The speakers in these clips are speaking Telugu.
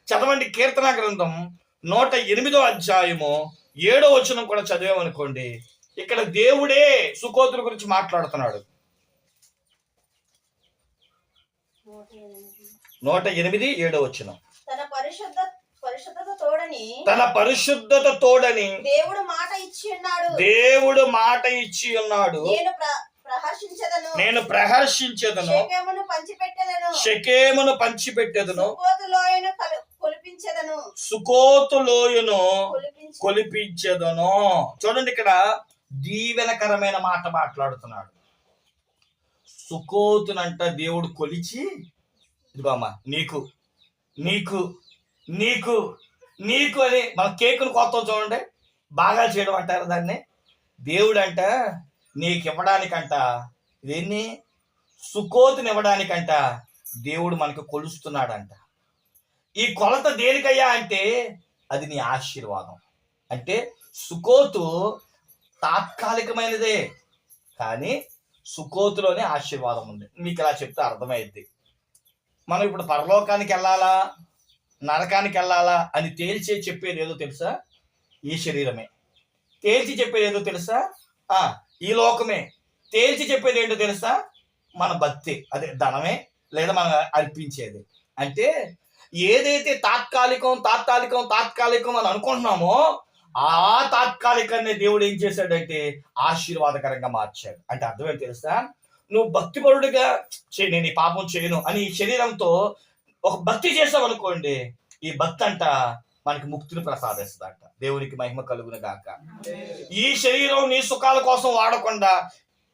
చదవండి కీర్తన గ్రంథం 108వ అధ్యాయము 7వ వచనం కూడా చదివామనుకోండి. ఇక్కడ దేవుడే సుకోతుల గురించి మాట్లాడుతున్నాడు. 108 7వ వచనం. తన పరిశుద్ధత తోడని దేవుడు మాట ఇచ్చి ఉన్నాడు. నేను ప్రహర్షించెదను, షెకెమును పంచిపెట్టెదను, సుకోతు లోయను కొలిపించెదను. చూడండి, ఇక్కడ దీవెనకరమైన మాట మాట్లాడుతున్నాడు. సుకోతునంట దేవుడు కొలిచి, ఇదిగో అమ్మా నీకు నీకు నీకు నీకు అని మన కేకును కొత్త చూడండి, బాగా చేయడం అంటారు దాన్ని. దేవుడు అంట నీకు ఇవ్వడానికంట, ఇదేన్ని సుకోతుని ఇవ్వడానికంట దేవుడు మనకు కొలుస్తున్నాడంట. ఈ కొలత దేనికయ్యా అంటే అది నీ ఆశీర్వాదం. అంటే సుకోతు తాత్కాలికమైనదే, కానీ సుకోతులోనే ఆశీర్వాదం ఉంది. మీకు ఇలా చెప్తే అర్థమైద్ది. మనం ఇప్పుడు పరలోకానికి వెళ్ళాలా నరకానికి వెళ్ళాలా అని తేల్చి చెప్పేది ఏదో తెలుసా? ఈ శరీరమే. తేల్చి చెప్పేది ఏదో తెలుసా? ఈ లోకమే. తేల్చి చెప్పేది ఏంటో తెలుసా? మన భక్తి, అదే ధనమే, లేదా మనం అర్పించేది. అంటే ఏదైతే తాత్కాలికం అని అనుకుంటున్నామో ఆ తాత్కాలికాన్ని దేవుడు ఏం చేశాడంటే ఆశీర్వాదకరంగా మార్చాడు. అంటే అర్థం ఏంటి తెలుసా? నువ్వు భక్తిపరుడుగా నేను ఈ పాపం చేయను అని ఈ శరీరంతో ఒక భక్తి చేసావు అనుకోండి, ఈ భక్తి అంట మనకి ముక్తిని ప్రసాదిస్తుందంట. దేవునికి మహిమ కలుగును గాక. ఈ శరీరం నీ సుఖాల కోసం వాడకుండా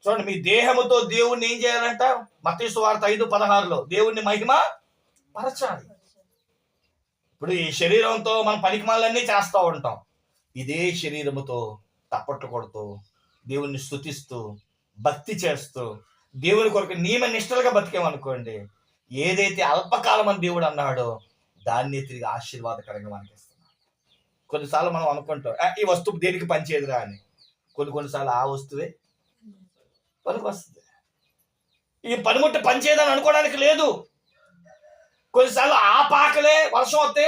చూడండి, మీ దేహముతో దేవుణ్ణి ఏం చేయాలంట? మత్తయి సువార్త 5:16 దేవుణ్ణి మహిమ పరచాలి. ఇప్పుడు ఈ శరీరంతో మనం పనికిమాలన్నీ చేస్తూ ఉంటాం. ఇదే శరీరముతో తప్పట్లు కొడుతూ దేవుణ్ణి స్తుతిస్తూ భక్తి చేస్తూ దేవుని కొరకు నియమ నిష్టలుగా బతికేమనుకోండి, ఏదైతే అల్పకాలం అని దేవుడు అన్నాడో దాన్ని తిరిగి ఆశీర్వాదకరంగా మనకి ఇస్తున్నాడు. కొన్నిసార్లు మనం అనుకుంటాం ఈ వస్తువు దేనికి పనిచేయదురా అని. కొన్నిసార్లు ఆ వస్తువే పనికి వస్తుంది. ఈ పనిముట్టు పనిచేయదని అనుకోవడానికి లేదు. కొన్నిసార్లు ఆ పాకలే వర్షం వస్తే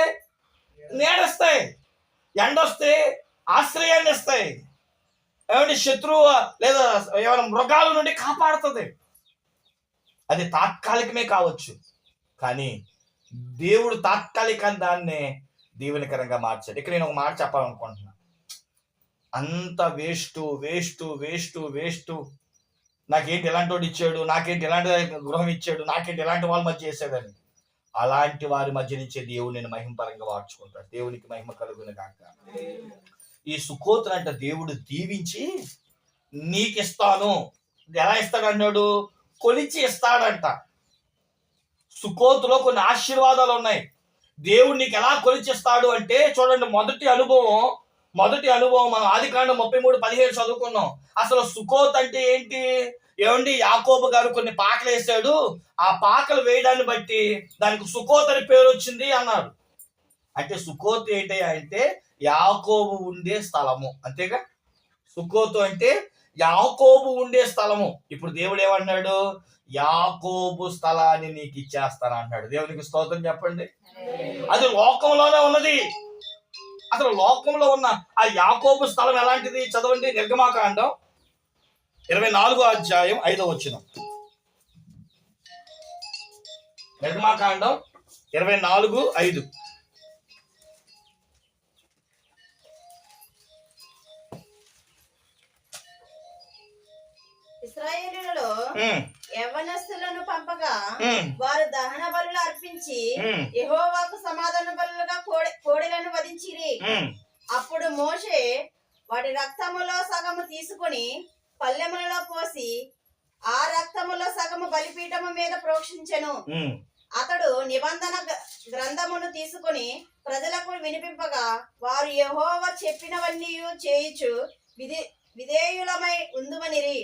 నీడస్తాయి, ఎండ వస్తే ఆశ్రయాన్ని ఇస్తాయి, ఏమంటే శత్రువు లేదా ఏమైనా మృగాల నుండి కాపాడుతుంది. అది తాత్కాలికమే కావచ్చు, కానీ దేవుడు తాత్కాలిక దాన్నే దీవెనకరంగా మార్చాడు. ఇక్కడ నేను ఒక మాట చెప్పాలనుకుంటున్నా. అంత వేస్ట్ నాకేంటి ఎలాంటి వాడు ఇచ్చాడు, నాకేంటి ఎలాంటి గృహం ఇచ్చాడు, నాకేంటి ఎలాంటి వాళ్ళ మధ్య చేశాడని, అలాంటి వారి మధ్య నుంచే దేవుడు నేను మహిమపరంగా మార్చుకుంటాడు. దేవునికి మహిమ కలుగును గాక. ఈ సుకోతునంట దేవుడు దీవించి నీకు ఇస్తాను. ఎలా ఇస్తాడన్నాడు? కొలిచి ఇస్తాడంట. సుకోతులో కొన్ని ఆశీర్వాదాలు ఉన్నాయి. దేవుడు నీకు ఎలా కొలిచిస్తాడు అంటే చూడండి, మొదటి అనుభవం మనం ఆదికాండం 33:17 చదువుకున్నాం. అసలు సుకోత్ అంటే ఏంటి? ఏమండి, యాకోబు గారు కొన్ని పాకలు వేసాడు, ఆ పాకలు వేయడాన్ని బట్టి దానికి సుకోత్ అని పేరు వచ్చింది అన్నారు. అంటే సుకోత్ ఏంటి అంటే యాకోబు ఉండే స్థలము, అంతేగా. సుకోతు అంటే యాకోబు ఉండే స్థలము. ఇప్పుడు దేవుడు ఏమన్నాడు? యాకోబు స్థలాన్ని నీకు ఇచ్చేస్తాను అన్నాడు. దేవునికి స్తోత్రం చెప్పండి. అది లోకంలోనే ఉన్నది. అసలు లోకంలో ఉన్న ఆ యాకోబు స్థలం ఎలాంటిది? చదవండి, నిర్గమాకాండం 24వ అధ్యాయం 5వ వచనం. నిర్గమాకాండం 24:5. ఇశ్రాయేలీయులలో యవ్వనస్తులను పంపగా వారు దహన బలులు అర్పించి యెహోవాకు సమాధాన బలులుగా కోడెలను వధించిరి. అప్పుడు మోషే వాటి రక్తములో సగము తీసుకుని పల్లెములలో పోసి ఆ రక్తములో సగము బలిపీఠము మీద ప్రోక్షించెను. అతడు నిబంధన గ్రంథమును తీసుకుని ప్రజలకు వినిపింపగా వారు యెహోవా చెప్పినవన్నీ చేయుచు విధేయులమై ఉందుమనిరి.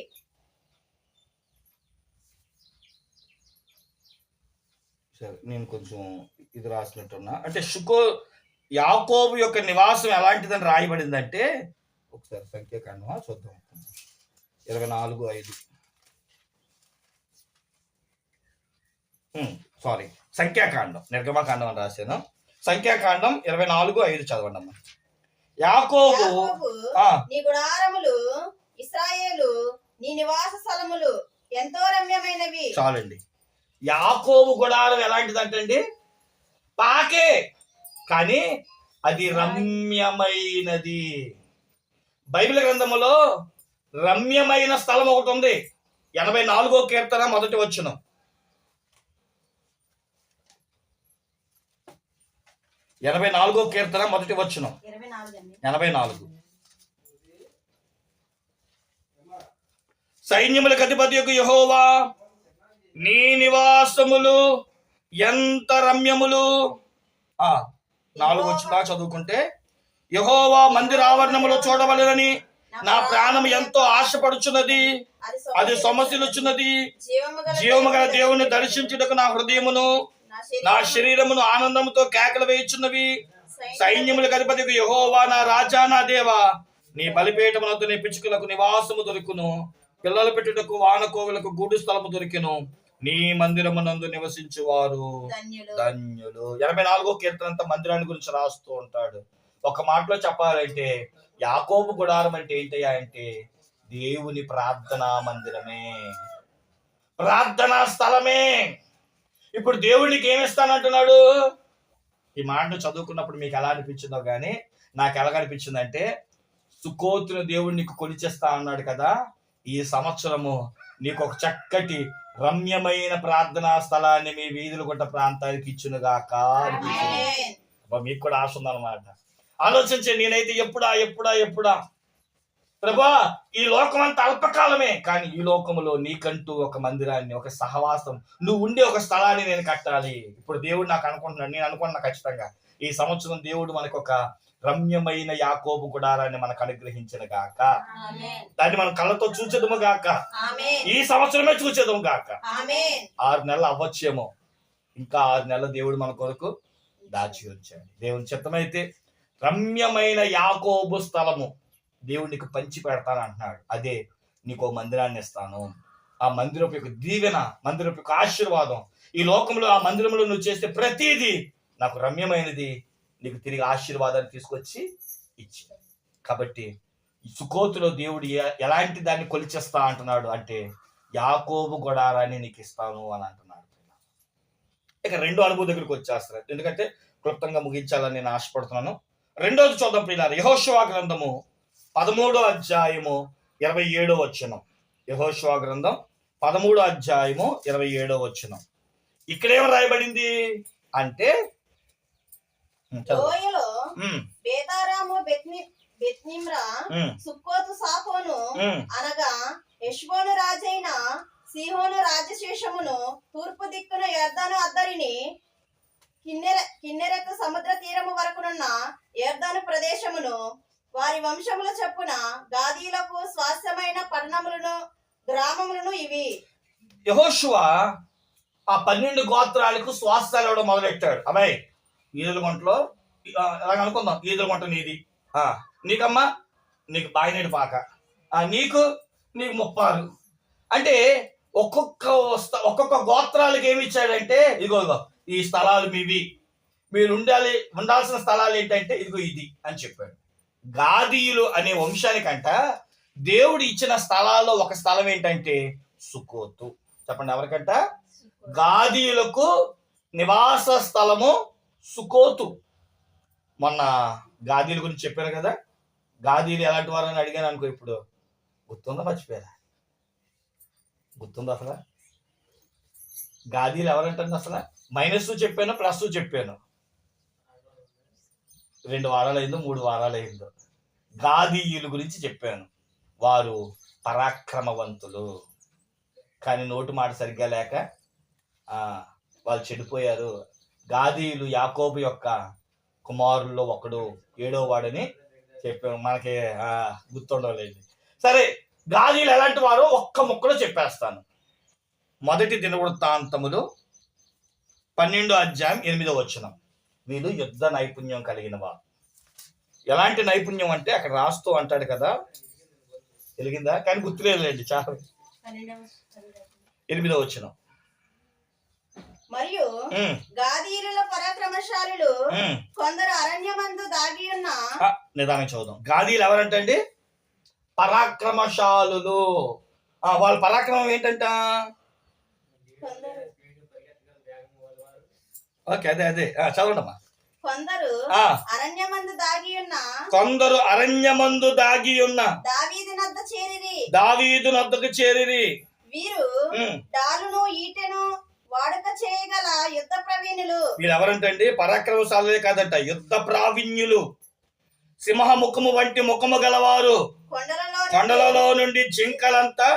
నేను కొంచెం ఇది రాసినట్టున్నా. అంటే యాకోబు యొక్క నివాసం ఎలాంటిదని రాయబడిందంటే, ఒకసారి సంఖ్యాకాండం చూద్దాం. 24:5. సంఖ్యాకాండం, నిర్గమకాండం అని రాశాను. సంఖ్యాకాండం 24:5 చదవండి అమ్మా. యాకోబు నీ గుడారములు ఇశ్రాయేలు నీ నివాస స్థలములు ఎంతో రమ్యమైనవి. చాలండి. యాకోబు గుడారం ఎలాంటిదంటండి? పాకే, కానీ అది రమ్యమైనది. బైబిల్ గ్రంథములో రమ్యమైన స్థలం ఒకటి ఉంది. 84వ కీర్తన 1వ వచనం. 84వ కీర్తన 1వ వచనం. 84. సైన్యములకు అధిపతియగు యెహోవా, నీ నివాసములు ఎంత రమ్యములు. 4వ వచనం చదువుకుంటే, యెహోవా మందిరావరణములో చూడవలెనని నా ప్రాణం ఎంతో ఆశపడుచున్నది, అది సొమసిల్లుచున్నది. జీవము గల దేవుని దర్శించుటకు నా హృదయమును నా శరీరమును ఆనందముతో కేకలు వేయుచున్నవి. సైన్యములకు అధిపతికి యెహోవా, నా రాజా, నా దేవా, నీ బలిపీఠమునొద్ద నీ పిచ్చుకలకు నివాసము దొరుకును, పిల్లలు పెట్టుటకు వానకోవులకు గూడు స్థలము దొరికెను. నీ మందిరమునందు నివసించువారు ధన్యులు. 84వ కీర్తన అంతా మందిరాన్ని గురించి రాస్తూ ఉంటాడు. ఒక మాటలో చెప్పాలంటే యాకోబు గుడారం అంటే ఏంటయ్యా అంటే దేవుని ప్రార్థనా మందిరమే, ప్రార్థనా స్థలమే. ఇప్పుడు దేవుడికి ఏమిస్తానంటున్నాడు? ఈ మాట చదువుకున్నప్పుడు మీకు ఎలా అనిపించిందో కానీ నాకు ఎలా అనిపించింది అంటే, సుకోతును దేవుడు నీకు కొలిచేస్తా అన్నాడు కదా, ఈ సంవత్సరము నీకు ఒక చక్కటి రమ్యమైన ప్రార్థనా స్థలాన్ని మీ వీధుల గుట్ట ప్రాంతానికి ఇచ్చునుగాక. మీకు కూడా ఆశ ఉందన్నమాట. ఆలోచించే, నేనైతే ఎప్పుడా ప్రభా, ఈ లోకం అంతా అల్పకాలమే, కానీ ఈ లోకములో నీకంటూ ఒక మందిరాన్ని, ఒక సహవాసం, నువ్వు ఉండే ఒక స్థలాన్ని నేను కట్టాలి. ఇప్పుడు దేవుడు నాకు అనుకుంటున్నాడు, నేను అనుకున్నా ఖచ్చితంగా ఈ సంవత్సరం దేవుడు మనకు ఒక రమ్యమైన యాకోబు గుడారాన్ని మనకు అనుగ్రహించిన గాక. దాన్ని మనం కళ్ళతో చూసేదము గాక. ఈ సంవత్సరమే చూసేదము గాక. 6 నెలలు అవ్వచ్చేమో, ఇంకా 6 నెలలు దేవుడు మన కొరకు దాచి ఉంచాడు. దేవుని చిత్తమైతే రమ్యమైన యాకోబు స్థలము దేవుడు నీకు పంచి పెడతాను అంటున్నాడు. అదే నీకు మందిరాన్ని ఇస్తాను. ఆ మందిరపు యొక్క దీవెన, మందిరపు యొక్క ఆశీర్వాదం, ఈ లోకంలో ఆ మందిరంలో నువ్వు చేస్తే ప్రతిదీ నాకు రమ్యమైనది, నీకు తిరిగి ఆశీర్వాదాన్ని తీసుకొచ్చి ఇచ్చి. కాబట్టి ఈ సుకోతులో దేవుడు ఎలాంటి దాన్ని కొలిచేస్తా అంటున్నాడు అంటే యాకోబు గుడారాన్ని నీకు ఇస్తాను అని అంటున్నాడు. ఇక రెండో అనుభవం దగ్గరికి వచ్చేస్తారు, ఎందుకంటే క్లుప్తంగా ముగించాలని నేను ఆశపడుతున్నాను. రెండోది చూద్దాం ప్రియులారా. యెహోషువ గ్రంథము 13వ అధ్యాయము 27వ వచనం. యెహోషువ గ్రంథం 13వ అధ్యాయము 27వ వచనం. ఇక్కడేం రాయబడింది అంటే, లోయలో బేతారాము, బెత్నిమ్రా, సుక్కోతు, సాఫోను అనగా హెష్బోను రాజైన సీహోను రాజ్యశేషమును, తూర్పు దిక్కున యొర్దాను అద్దరిని, కిన్నెరెతు సముద్ర తీరము వరకునున్న యొర్దాను ప్రదేశమును, వారి వంశముల చొప్పున గాదీలకు స్వాస్థ్యమైన పట్టణములను గ్రామములను ఇవి. యెహోషువ ఆ 12 గోత్రాలకు స్వాస్థ్యాలు ఇవ్వడం మొదలెట్టాడు. అబ్బాయి, ఈదులగుంటలో అలాగ అనుకుందాం, ఈదులగుంట నీది, నీకమ్మా నీకు బాయినేడు పాక, నీకు 30. అంటే ఒక్కొక్క గోత్రాలకు ఏమి ఇచ్చాడంటే, ఇదిగో ఈ స్థలాలు మీవి, మీరు ఉండాల్సిన స్థలాలు ఏంటంటే ఇదిగో ఇది అని చెప్పాడు. గాదీయులు అనే వంశానికంట దేవుడు ఇచ్చిన స్థలాల్లో ఒక స్థలం ఏంటంటే సుకోతు. చెప్పండి, ఎవరికంట? గాదీయులకు నివాస స్థలము సుకోతు. మొన్న గాదీల గురించి చెప్పాను కదా, గాదీలు ఎలాంటి వారు అని అడిగాను అనుకో, ఇప్పుడు గుర్తుందా మర్చిపోయారా? గుర్తుందా అసలు? గాదీలు ఎవరంటారు అసలు? మైనస్ చెప్పాను, ప్లస్ చెప్పాను. 2 వారాలు అయిందో 3 వారాలు అయిందో గాదీయుల గురించి చెప్పాను. వారు పరాక్రమవంతులు, కానీ నోటు మాట సరిగ్గా లేక వాళ్ళు చెడిపోయారు. గాదీయులు యాకోబు యొక్క కుమారుల్లో ఒకడు, 7వ వాడని చెప్పాను. మనకి గుర్తుండలేదు. సరే, గాదీయులు ఎలాంటి వారో ఒక్క ముక్కలో చెప్పేస్తాను. మొదటి దినవృత్తాంతములు 12వ అధ్యాయం 8వ వచనం. వీళ్ళు యుద్ధ నైపుణ్యం కలిగిన వారు. ఎలాంటి నైపుణ్యం అంటే అక్కడ రాస్తూ అంటాడు కదా, తెలిగిందా? కానీ గుర్తులేదులేండి. చాలా 8వ వచనం. మరియు ఉమ్, గాదీయుల పరాక్రమశాలులు ఉమ్. కొందరు అరణ్యమందు దాగి ఉన్న నిదానం చదువుదాం. గాదీలు ఎవరంటండి? పరాక్రమశాలులు. వాళ్ళ పరాక్రమం ఏంటంట? కొందరు ఓకే, అదే అదే చదవండమ్మా. కొందరు ఆ, అరణ్యమందు దాగి ఉన్న కొందరు అరణ్యమందు దాగి ఉన్న దావీదు నద్ద చేరిరి. దావీదు నొద్దకు చేరిరి. వీరు ఉమ్, డాలును ఈటెను వాడుక చేయగల యుద్ధ ప్రవీణులు. వీళ్ళు ఎవరంటండి? పరాక్రమశాలులే కాదంట, యుద్ధ ప్రావీణ్యులు. సింహ ముఖము వంటి ముఖము గలవారు. కొండలలో నుండి జింకలంతా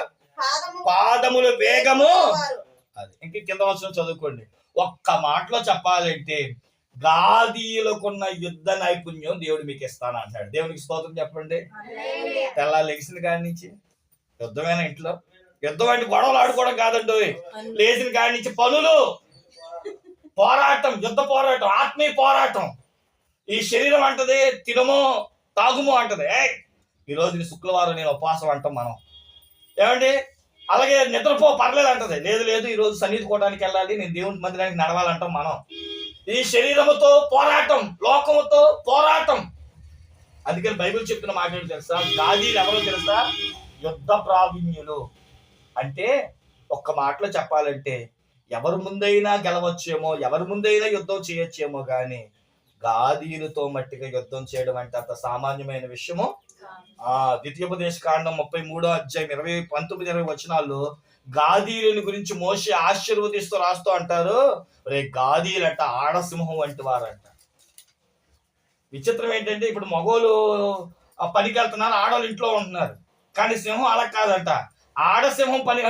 పాదములు వేగము. అది ఇంక కింద వచ్చిన చదువుకోండి. ఒక్క మాటలో చెప్పాలంటే గాదీయులకున్న యుద్ధ నైపుణ్యం దేవుడు మీకు ఇస్తాను అంటాడు. దేవునికి స్తోత్రం చెప్పండి. తెల్లారు లెగిసిన కాడి నుంచి యుద్ధమైన ఇంట్లో యుద్ధం అంటే గొడవలు ఆడుకోవడం కాదండి. లేచిన కాడి నుంచి పనులు, పోరాటం, యుద్ధ పోరాటం, ఆత్మీయ పోరాటం. ఈ శరీరం అంటది తినమో తాగుమో అంటది. ఈరోజు శుక్రవారం నేను ఉపవాసం అంటాం మనం, ఏమండి? అలాగే నిద్రపో పర్లేదు అంటది. లేదు లేదు ఈరోజు సన్నిధి కోవడానికి వెళ్ళాలి, నేను దేవుని మందిరానికి నడవాలంటాం మనం. ఈ శరీరముతో పోరాటం, లోకముతో పోరాటం. అందుకని బైబిల్ చెప్పిన మాట ఏంటో తెలుసా? గాదీలు ఎవరో తెలుసా? యుద్ధ ప్రావీణ్యులు. అంటే ఒక్క మాటలో చెప్పాలంటే ఎవరి ముందైనా గెలవచ్చేమో, ఎవరి ముందైనా యుద్ధం చేయొచ్చేమో, కానీ గాదీలతో మట్టిగా యుద్ధం చేయడం అంటే అంత సామాన్యమైన విషయము. ద్వితీయోపదేశ కాండం 33వ అధ్యాయం 19-20 వచనాల్లో గాదీయుని గురించి మోషే ఆశీర్వదిస్తూ రాస్తూ అంటారు, రే గాదీలంట ఆడసింహం వంటి వారంట. విచిత్రం ఏంటంటే ఇప్పుడు మగోళ్ళు పనికి వెళ్తున్నారు, ఆడవాళ్ళు ఇంట్లో ఉంటున్నారు. కానీ సింహం అలా కాదంట. ఆడసింహం పని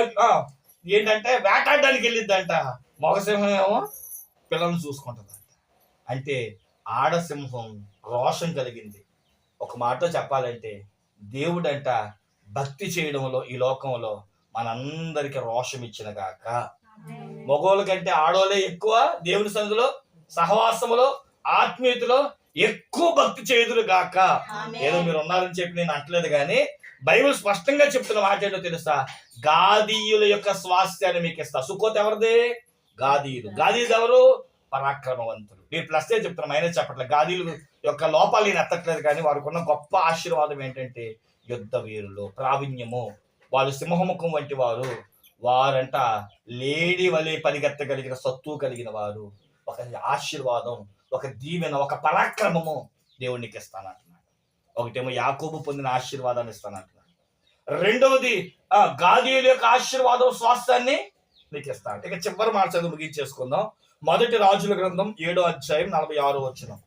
ఏంటంటే వేటాడడానికి వెళ్ళిద్దంట, మగ సింహం ఏమో పిల్లల్ని చూసుకుంటుందంట. అంటే ఆడసింహం రోషం కలిగింది. ఒక మాటలో చెప్పాలంటే దేవుడంట భక్తి చేయడంలో ఈ లోకంలో మనందరికి రోషం ఇచ్చిన గాక. మగోళ్ళ కంటే ఆడోళ్ళే ఎక్కువ దేవుని సన్నిధిలో, సహవాసములో, ఆత్మీయతలో ఎక్కువ భక్తి చేయుదురు గాక. ఏదో మీరు ఉన్నారని చెప్పి నేను అంటలేదు, కానీ బైబిల్ స్పష్టంగా చెప్తున్న మాట ఏంటో తెలుసా? గాదీయుల యొక్క స్వాస్థ్యాన్ని మీకు ఇస్తా. సుకోత్ ఎవరిది? గాదీయులు. గాదీయులు ఎవరు? పరాక్రమవంతులు. నేను ప్లస్ చెప్తున్నా, మైనస్ చెప్పట్లేదు. గాదీయుల యొక్క లోపాలు నేను ఎత్తట్లేదు, కానీ వారికి ఉన్న గొప్ప ఆశీర్వాదం ఏంటంటే యుద్ధ వీరులు, ప్రావీణ్యము. వాళ్ళు సింహముఖం వంటి వారు. వారంట లేడీ వలె పరిగెత్తగలిగిన సత్తు కలిగిన వారు. ఒక ఆశీర్వాదం, ఒక దీవెన, ఒక పరాక్రమము దేవునికి ఇస్తానంటున్నాడు. ఒకటేమో యాకోబు పొందిన ఆశీర్వాదాన్ని ఇస్తానంటున్నాడు. రెండవది గాదీయుల యొక్క ఆశీర్వాదం, స్వాస్థ్యాన్ని నీకు ఇస్తాను. ఇక చివరి మాట చదువు ముగించేసుకుందాం. మొదటి రాజుల గ్రంథం 7వ అధ్యాయం 46వ వచనం.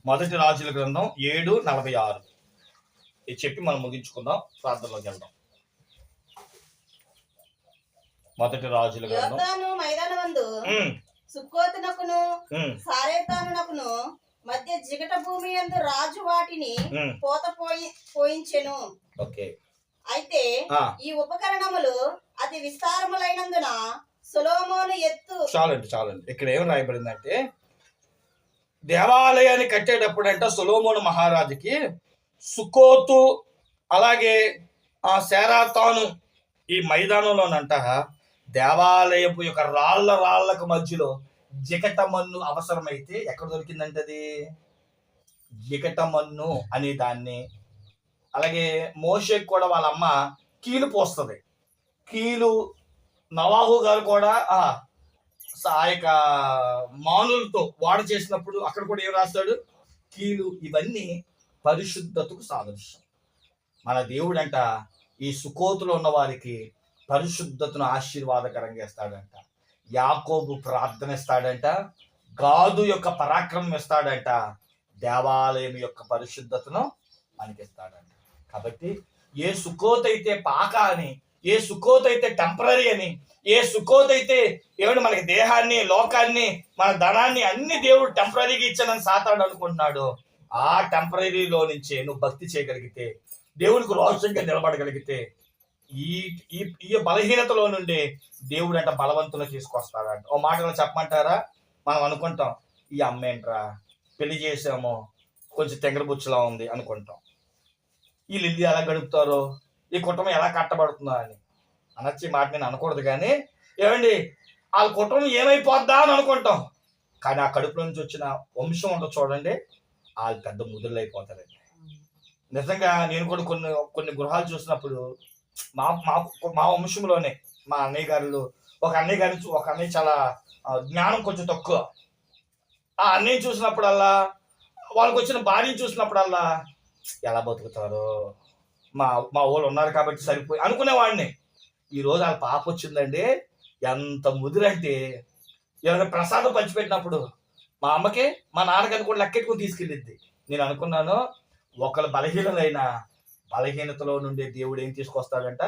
మొదటి రాజుల గ్రంథం 7:46. ఇది చెప్పి మనం ముగించుకుందాం, ప్రార్థనలోకి వెళ్దాం. మొదటి రాజుల గ్రంథం మైదానమందు సుక్కోతునకును సారేతానునకును మధ్య జిగట భూమి యందు రాజు వాటిని పోత పోయించెను. అయితే ఈ ఉపకరణములు అతి విస్తారములైనందున సొలొమోను ఎత్తు. చాలండి. ఇక్కడ ఏం రాయబడిందంటే దేవాలయాన్ని కట్టేటప్పుడు అంట సొలొమోను మహారాజుకి సుకోతు అలాగే శారాతాను ఈ మైదానంలోనంట దేవాలయపు యొక్క రాళ్లకు మధ్యలో జిగట మన్ను అవసరమైతే ఎక్కడ దొరికిందంటే అది జిగట మన్ను అనే దాన్ని. అలాగే మోషేకి కూడా వాళ్ళ అమ్మ కీలు పోస్తుంది. కీలు నవాహు గారు కూడా ఆ యొక్క మానులతో వాడ చేసినప్పుడు అక్కడ కూడా ఏం రాస్తాడు? కీలు. ఇవన్నీ పరిశుద్ధతకు సాదృశ్యం. మన దేవుడంట ఈ సుకోతులో ఉన్న వారికి పరిశుద్ధతను ఆశీర్వాదకరంగా ఇస్తాడంట. యాకోబు ప్రార్థన ఇస్తాడంట, గాదు యొక్క పరాక్రమం ఇస్తాడంట, దేవాలయం యొక్క పరిశుద్ధతను మనకిస్తాడంట. కాబట్టి ఏ సుకోత్ అయితే పాక అని, ఏ సుకోత్ అయితే టెంపరీ అని, ఏ సుకోత్ అయితే ఏమిటి మనకి దేహాన్ని, లోకాన్ని, మన ధనాన్ని అన్ని దేవుడు టెంపరీగా ఇచ్చానని సాతాడు అనుకుంటున్నాడు. ఆ టెంపరీలో నుంచే నువ్వు భక్తి చేయగలిగితే, దేవుడికి రోషంగా నిలబడగలిగితే, ఈ బలహీనతలో నుండి దేవుడు అంట బలవంతులు తీసుకొస్తాడంట. ఓ మాటలో చెప్పమంటారా? మనం అనుకుంటాం ఈ అమ్మేంట్రా, పెళ్లి చేసామో కొంచెం తెంగరబుచ్చులా ఉంది అనుకుంటాం. వీళ్ళు ఇల్లు ఎలా గడుపుతారో, ఈ కుటుంబం ఎలా కట్టబడుతుందో అని అనొచ్చి మాట నేను అనకూడదు. కానీ ఏమండి వాళ్ళ కుటుంబం ఏమైపోద్దా అని అనుకుంటాం. కానీ ఆ కడుపులో నుంచి వచ్చిన వంశం ఉండదు చూడండి, వాళ్ళు పెద్ద ముదురులు అయిపోతారండి. నిజంగా నేను కూడా కొన్ని కొన్ని గృహాలు చూసినప్పుడు మా మా మా వంశంలోనే మా అన్నయ్య గారు ఒక అన్నయ్య చాలా జ్ఞానం కొంచెం తక్కువ. ఆ అన్నయ్యని చూసినప్పుడల్లా, వాళ్ళకి వచ్చిన భార్యని చూసినప్పుడల్లా ఎలా బతుకుతారో, మా మా వాళ్ళు ఉన్నారు కాబట్టి సరిపోయి అనుకునేవాడిని. ఈ రోజు వాళ్ళ పాప వచ్చిందండి, ఎంత ముదురంటే ఎవరైనా ప్రసాదం పంచిపెట్టినప్పుడు మా అమ్మకి మా నాన్నగారిని కూడా లెక్కెట్టుకుని తీసుకెళ్ళిద్ది. నేను అనుకున్నాను, ఒకళ్ళు బలహీనతలో నుండి దేవుడు ఏం తీసుకొస్తాడంట,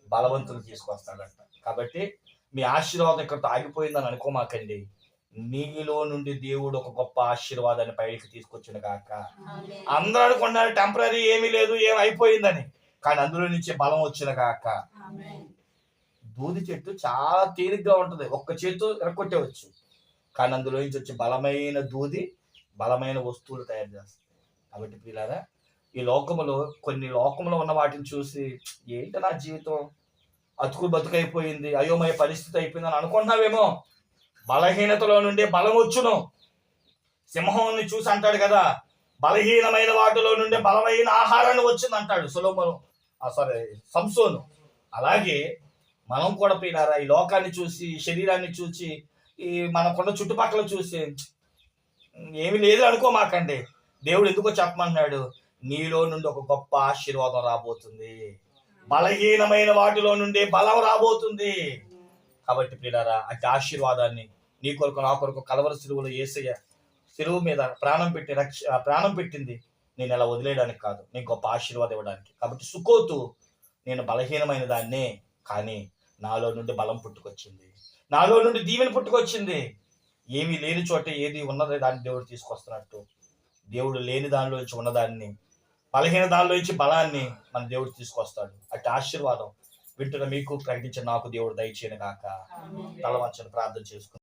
బలవంతులు తీసుకొస్తాడంట. కాబట్టి మీ ఆశీర్వాదం ఇక్కడితో ఆగిపోయిందని అనుకోమాకండి. నీలో నుండి దేవుడు ఒక గొప్ప ఆశీర్వాదాన్ని పైకి తీసుకొచ్చిన గాక. అందరూ అనుకున్నారు టెంపరీ, ఏమీ లేదు, ఏం అయిపోయిందని, కానీ అందులో నుంచి బలం వచ్చిన గాక. దూది చెట్టు చాలా తేలిగ్గా ఉంటది, ఒక్క చేతితో ఎరక్కొట్టేవచ్చు, కానీ అందులో నుంచి వచ్చి బలమైన దూది బలమైన వస్తువులు తయారు చేస్తుంది. కాబట్టి ప్రియులారా, ఈ లోకములో ఉన్న వాటిని చూసి ఏంటి నా జీవితం బతుకైపోయింది, అయోమయ పరిస్థితి అయిపోయింది అని అనుకుంటున్నావేమో. బలహీనతలో నుండి బలం వచ్చును. సింహాన్ని చూసి అంటాడు కదా, బలహీనమైన వాటిలో నుండి బలమైన ఆహారాన్ని వచ్చింది అంటాడు సంసోను. అలాగే మనం కూడా ప్రియులారా, ఈ లోకాన్ని చూసి, శరీరాన్ని చూసి, ఈ మనకున్న చుట్టుపక్కల చూసి ఏమి లేదు అనుకోమాకండి. దేవుడు ఎందుకో చెప్పమన్నాడు, నీలో నుండి ఒక గొప్ప ఆశీర్వాదం రాబోతుంది, బలహీనమైన వాటిలో నుండి బలం రాబోతుంది. కాబట్టి ప్రియులారా, అట్టి ఆశీర్వాదాన్ని నీ కొరకు నా కొరకు కలవరి సిలువలో యేసయ్య సిలువ మీద ప్రాణం పెట్టింది నేను ఎలా వదిలేయడానికి కాదు, నీకు గొప్ప ఆశీర్వాదం ఇవ్వడానికి. కాబట్టి సుకోతు, నేను బలహీనమైన దాన్నే, కానీ నాలో నుండి బలం పుట్టుకొచ్చింది, నాలో నుండి దీవెన పుట్టుకొచ్చింది. ఏమీ లేని చోట ఏది ఉన్నది దాన్ని దేవుడు తీసుకొస్తున్నట్టు, దేవుడు లేని దానిలోంచి ఉన్నదాన్ని, బలహీన దానిలోంచి బలాన్ని మన దేవుడు తీసుకొస్తాడు. అట్టి ఆశీర్వాదం వింటున్న మీకు, ప్రకటించిన నాకు దేవుడు దయచేయను గాక. తల వంచని ప్రార్థన చేసుకుంటాం.